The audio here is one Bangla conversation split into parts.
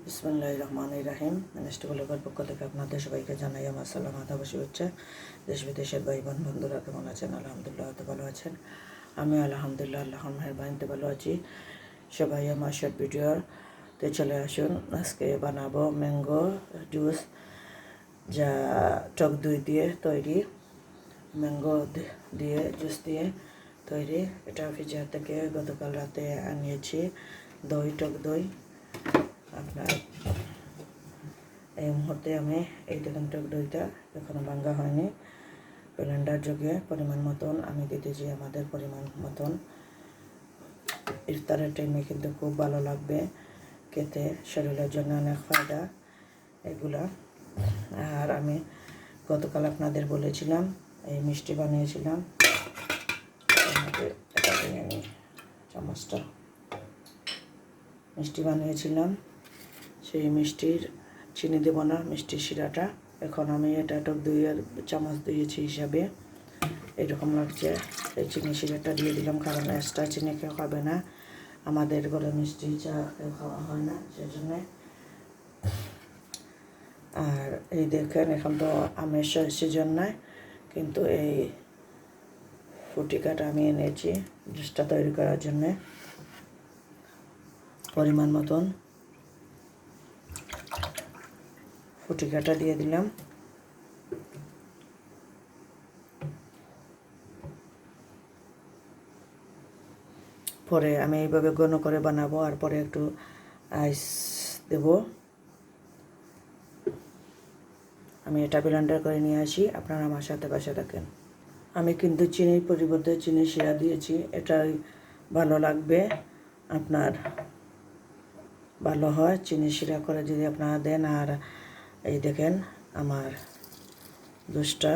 বিসমিল্লাহির রহমানির রহিম। মিষ্টি ব্লগের পক্ষ থেকে আপনাদের সবাইকে জানাই আমার সালাম আদাব শুভেচ্ছা। দেশ বিদেশের ভাই বোন বন্ধুরা কেমন আছেন? আলহামদুলিল্লাহ তো ভালো আছেন। আমি আলহামদুলিল্লাহ আল্লাহর মেহেরবানিতে ভালো আছি। সবাই আমার শর্ট ভিডিওতে চলে আসুন। আজকে বানাবো ম্যাঙ্গো জুস, যা টক দই দিয়ে তৈরি। ম্যাঙ্গো দিয়ে জুস দিয়ে তৈরি। এটা ফ্রিজার থেকে গতকাল রাতে আনিয়েছি। টক দই আপনার এই মুহূর্তে আমি এই দেখেন টক দইটা এখনো ভাঙ্গা হয়নি। ব্লেন্ডার যোগে পরিমাণ মতন আমি দিতেছি, আমাদের পরিমাণ মতন। ইফতারের টাইমে কিন্তু খুব ভালো লাগবে খেতে, শরীরের জন্য অনেক ফায়দা এগুলা। আর আমি গতকাল আপনাদের বলেছিলাম এই মিষ্টি বানিয়েছিলাম। আমি চামচটা মিষ্টি বানিয়েছিলাম, সেই মিষ্টির চিনি দেবো না, মিষ্টির শিরাটা। এখন আমি এটা টক দইয়ের চামচ দিয়েছি হিসাবে এরকম লাগছে। এই চিনি শিরাটা দিয়ে দিলাম, কারণ এক্সট্রা চিনি কেউ খাবে না, আমাদের ঘরে মিষ্টি চা কেউ খাওয়া হয় না, সেই জন্যে। আর এই দেখেন এখন তো আমের সিজন নয়, কিন্তু এই ফুটিকাটা আমি এনেছি জুসটা তৈরি করার জন্যে। পরিমাণ মতন ফুটিকাটা দিয়ে দিলাম। পরে আমি এইভাবে ঘন করে বানাবো, আর পরে একটু আইস দেব। আমি এটা ব্লেন্ডার করে নিয়ে আসি, আপনারা আমার সাথে পাশে থাকেন। আমি কিন্তু চিনির পরিবর্তে চিনি শিরা দিয়েছি, এটাই ভালো লাগবে, আপনার ভালো হয় চিনি শিরা করে যদি আপনারা দেন। আর এই দেখেন আমার জুসটা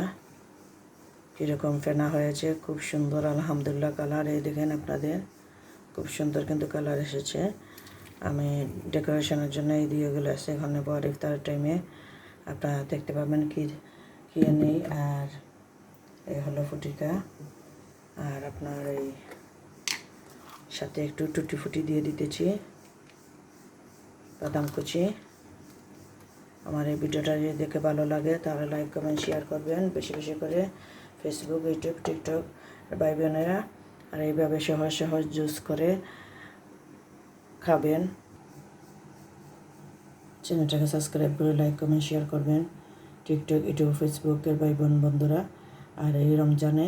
কীরকম ফেনা হয়েছে, খুব সুন্দর আলহামদুলিল্লাহ কালার। এই দেখেন আপনাদের খুব সুন্দর কিন্তু কালার এসেছে। আমি ডেকোরেশনের জন্য এই দিয়েগুলো আছে এখানে পর ইফতার টাইমে আপনারা দেখতে পাবেন কি নেই। আর এই হলো ফুটিকা, আর আপনার এই সাথে একটু টুটি ফুটি দিয়ে দিতেছি, বাদাম কুচি। আমার এই ভিডিওটা যদি দেখে ভালো লাগে তাহলে লাইক কমেন্ট শেয়ার করবেন বেশি বেশি করে, ফেসবুক, ইউটিউব, টিকটক ভাই বোনেরা। আর এইভাবে সহজ সহজ জুস করে খাবেন। চ্যানেলটাকে সাবস্ক্রাইব করে লাইক কমেন্ট শেয়ার করবেন টিকটক, ইউটিউব, ফেসবুকের ভাই বোন বন্ধুরা। আর এই রমজানে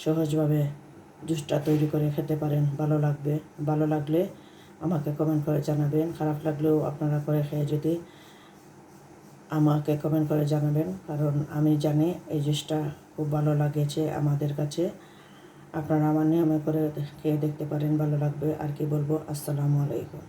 সহজভাবে জুসটা তৈরি করে খেতে পারেন, ভালো লাগবে। ভালো লাগলে আমাকে কমেন্ট করে জানাবেন, খারাপ লাগলেও আপনারা করে খেয়ে যদি আমাকে কমেন্ট করে জানাবেন, কারণ আমি জানি এই জুসটা খুব ভালো লাগেছে আমাদের কাছে। আপনারা আমার নিয়মে করে খেয়ে দেখতে পারেন, ভালো লাগবে। আর কি বলবো, আসসালামু আলাইকুম।